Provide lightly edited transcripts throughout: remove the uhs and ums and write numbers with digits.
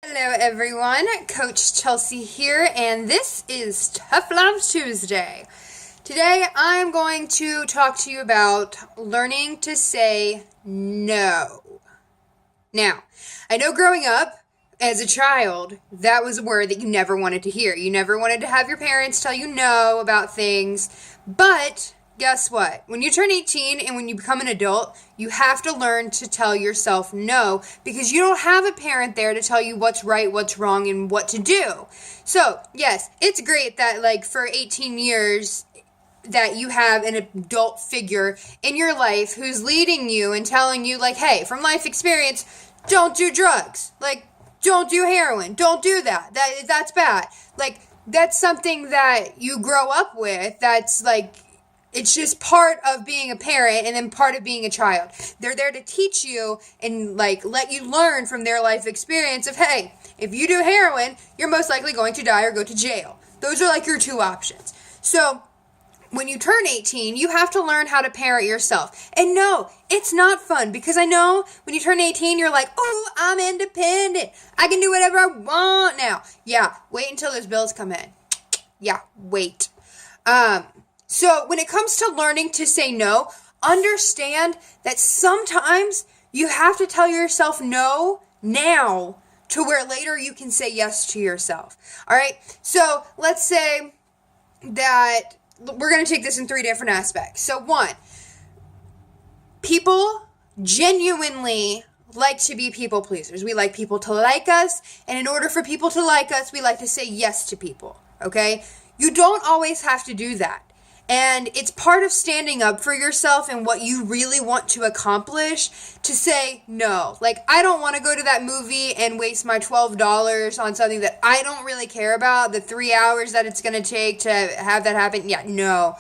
Hello everyone, Coach Chelsea here, and this is Tough Love Tuesday. Today I'm going to talk to you about learning to say no. Now, I know growing up as a child, that was a word that you never wanted to hear. You never wanted to have your parents tell you no about things, but guess what? When you turn 18 and when you become an adult, you have to learn to tell yourself no because you don't have a parent there to tell you what's right, what's wrong, and what to do. So, yes, it's great that for 18 years that you have an adult figure in your life who's leading you and telling you hey, from life experience, don't do drugs. Don't do heroin. Don't do that. That's bad. That's something that you grow up with. That's it's just part of being a parent and then part of being a child. They're there to teach you and let you learn from their life experience of, hey, if you do heroin, you're most likely going to die or go to jail. Those are your two options. So when you turn 18, you have to learn how to parent yourself. And no, it's not fun because I know when you turn 18, you're oh, I'm independent. I can do whatever I want now. Yeah, wait until those bills come in. Yeah, wait. So when it comes to learning to say no, understand that sometimes you have to tell yourself no now to where later you can say yes to yourself. All right. So let's say that we're going to take this in three different aspects. So one, people genuinely like to be people pleasers. We like people to like us. And in order for people to like us, we like to say yes to people. Okay. You don't always have to do that. And it's part of standing up for yourself and what you really want to accomplish to say no. I don't want to go to that movie and waste my $12 on something that I don't really care about, the 3 hours that it's going to take to have that happen. Yeah, no.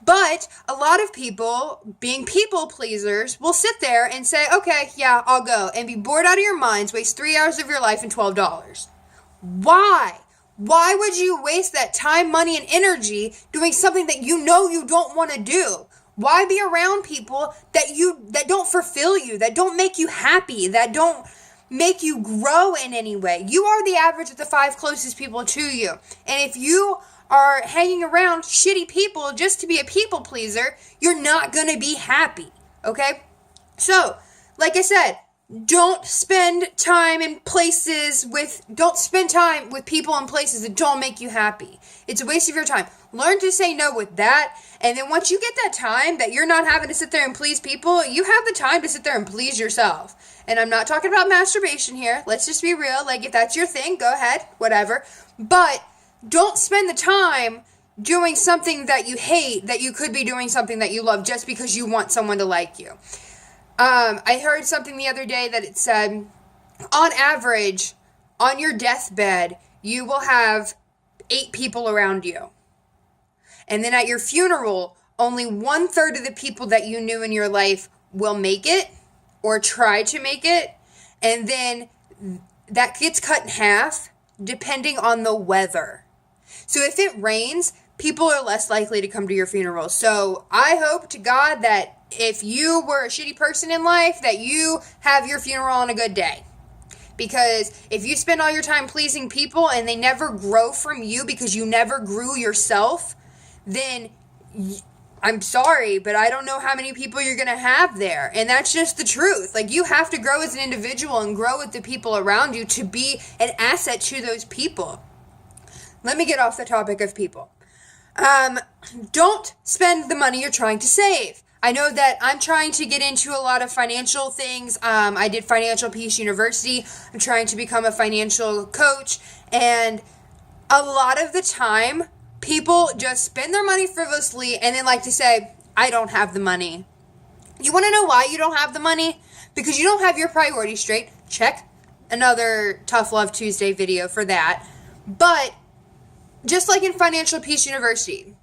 But a lot of people, being people pleasers, will sit there and say, okay, yeah, I'll go, and be bored out of your minds, waste 3 hours of your life and $12. Why? Why would you waste that time, money, and energy doing something that you know you don't want to do? Why be around people that don't fulfill you, that don't make you happy, that don't make you grow in any way? You are the average of the 5 closest people to you. And if you are hanging around shitty people just to be a people pleaser, you're not going to be happy, okay? So, like I said, don't spend time with people and places that don't make you happy. It's a waste of your time. Learn to say no with that. And then once you get that time that you're not having to sit there and please people, you have the time to sit there and please yourself. And I'm not talking about masturbation here. Let's just be real. If that's your thing, go ahead, whatever. But don't spend the time doing something that you hate that you could be doing something that you love just because you want someone to like you. I heard something the other day that it said, on average, on your deathbed, you will have 8 people around you. And then at your funeral, only 1/3 of the people that you knew in your life will make it or try to make it. And then that gets cut in half depending on the weather. So if it rains, people are less likely to come to your funeral. So I hope to God that if you were a shitty person in life, that you have your funeral on a good day. Because if you spend all your time pleasing people and they never grow from you because you never grew yourself, then I'm sorry, but I don't know how many people you're going to have there. And that's just the truth. You have to grow as an individual and grow with the people around you to be an asset to those people. Let me get off the topic of people. Don't spend the money you're trying to save. I know that I'm trying to get into a lot of financial things. I did Financial Peace University. I'm trying to become a financial coach. And a lot of the time, people just spend their money frivolously and then like to say, I don't have the money. You want to know why you don't have the money? Because you don't have your priorities straight. Check another Tough Love Tuesday video for that. But just like in Financial Peace University,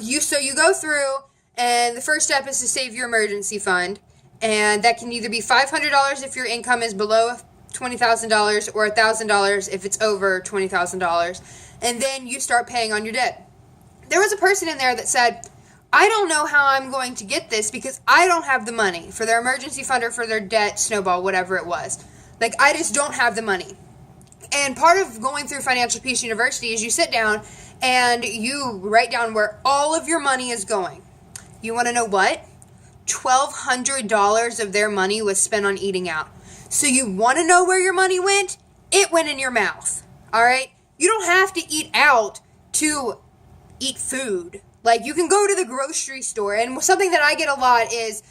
you go through, and the first step is to save your emergency fund, and that can either be $500 if your income is below $20,000 or $1,000 if it's over $20,000, and then you start paying on your debt. There was a person in there that said, I don't know how I'm going to get this because I don't have the money for their emergency fund or for their debt snowball, whatever it was. Like, I just don't have the money. And part of going through Financial Peace University is you sit down and you write down where all of your money is going. You want to know what? $1,200 of their money was spent on eating out. So you want to know where your money went? It went in your mouth. All right? You don't have to eat out to eat food. Like, you can go to the grocery store, and something that I get a lot is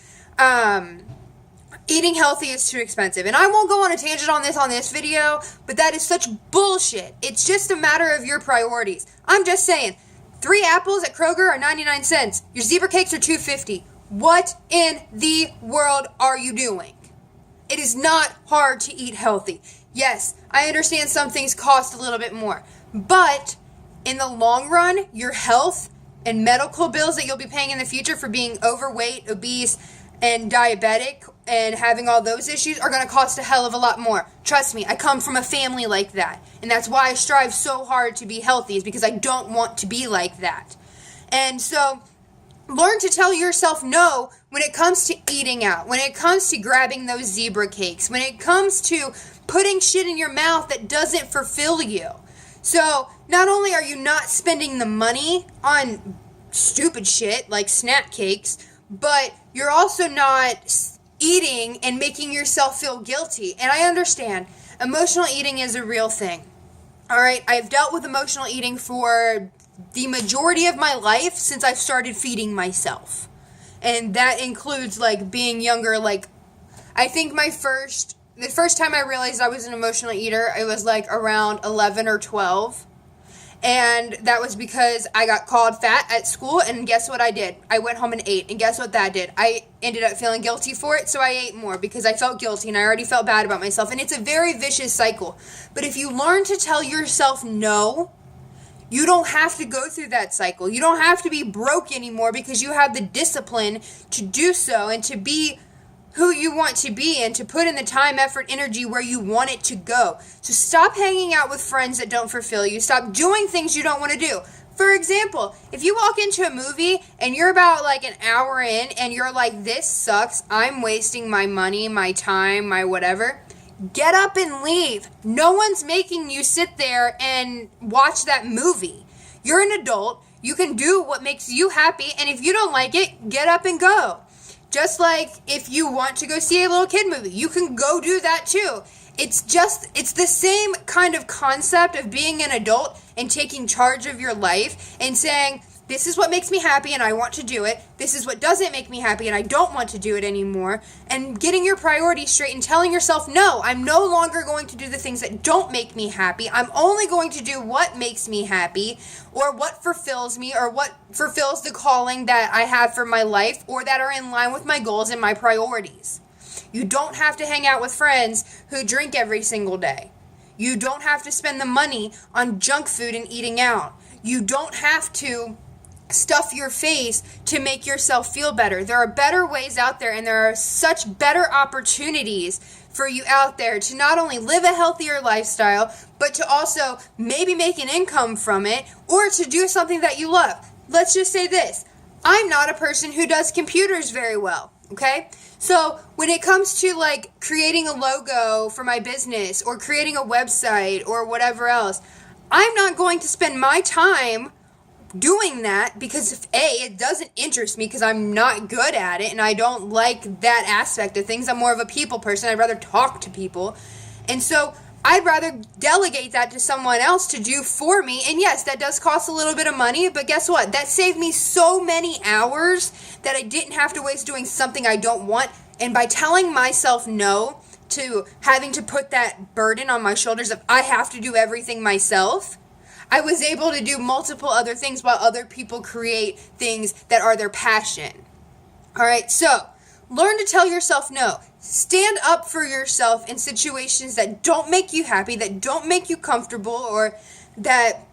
eating healthy is too expensive. And I won't go on a tangent on this video, but that is such bullshit. It's just a matter of your priorities. I'm just saying, 3 apples at Kroger are 99 cents. Your zebra cakes are $2.50. What in the world are you doing? It is not hard to eat healthy. Yes, I understand some things cost a little bit more, but in the long run, your health and medical bills that you'll be paying in the future for being overweight, obese, and diabetic and having all those issues are going to cost a hell of a lot more. Trust me, I come from a family like that. And that's why I strive so hard to be healthy, is because I don't want to be like that. And so learn to tell yourself no when it comes to eating out, when it comes to grabbing those zebra cakes, when it comes to putting shit in your mouth that doesn't fulfill you. So not only are you not spending the money on stupid shit like snack cakes, but you're also not eating and making yourself feel guilty. And I understand, emotional eating is a real thing. All right, I've dealt with emotional eating for the majority of my life since I've started feeding myself. And that includes, like, being younger. Like, I think the first time I realized I was an emotional eater, it was like around 11 or 12. And that was because I got called fat at school, and guess what I did? I went home and ate, and guess what that did? I ended up feeling guilty for it, so I ate more because I felt guilty, and I already felt bad about myself, and it's a very vicious cycle. But if you learn to tell yourself no, you don't have to go through that cycle. You don't have to be broke anymore because you have the discipline to do so and to be who you want to be and to put in the time, effort, energy where you want it to go. So stop hanging out with friends that don't fulfill you. Stop doing things you don't want to do. For example, if you walk into a movie and you're about like an hour in and you're like, this sucks, I'm wasting my money, my time, my whatever, get up and leave. No one's making you sit there and watch that movie. You're an adult. You can do what makes you happy, and if you don't like it, get up and go. Just like if you want to go see a little kid movie, you can go do that too. It's the same kind of concept of being an adult and taking charge of your life and saying, this is what makes me happy and I want to do it. This is what doesn't make me happy and I don't want to do it anymore. And getting your priorities straight and telling yourself, no, I'm no longer going to do the things that don't make me happy. I'm only going to do what makes me happy, or what fulfills me, or what fulfills the calling that I have for my life, or that are in line with my goals and my priorities. You don't have to hang out with friends who drink every single day. You don't have to spend the money on junk food and eating out. You don't have to stuff your face to make yourself feel better. There are better ways out there, and there are such better opportunities for you out there to not only live a healthier lifestyle, but to also maybe make an income from it, or to do something that you love. Let's just say this. I'm not a person who does computers very well, okay? So when it comes to like creating a logo for my business or creating a website or whatever else, I'm not going to spend my time doing that because if it doesn't interest me because I'm not good at it and I don't like that aspect of things. I'm more of a people person. I'd rather talk to people. And so I'd rather delegate that to someone else to do for me. And yes, that does cost a little bit of money, but guess what? That saved me so many hours that I didn't have to waste doing something I don't want. And by telling myself no to having to put that burden on my shoulders of I have to do everything myself, I was able to do multiple other things while other people create things that are their passion. All right, so learn to tell yourself no. Stand up for yourself in situations that don't make you happy, that don't make you comfortable, or that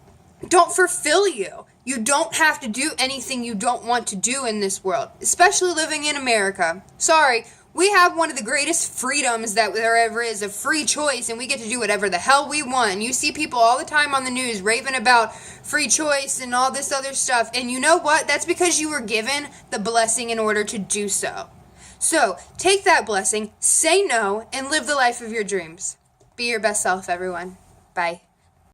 don't fulfill you. You don't have to do anything you don't want to do in this world, especially living in America. Sorry, we have one of the greatest freedoms that there ever is, of free choice, and we get to do whatever the hell we want. And you see people all the time on the news raving about free choice and all this other stuff. And you know what? That's because you were given the blessing in order to do so. So take that blessing, say no, and live the life of your dreams. Be your best self, everyone. Bye.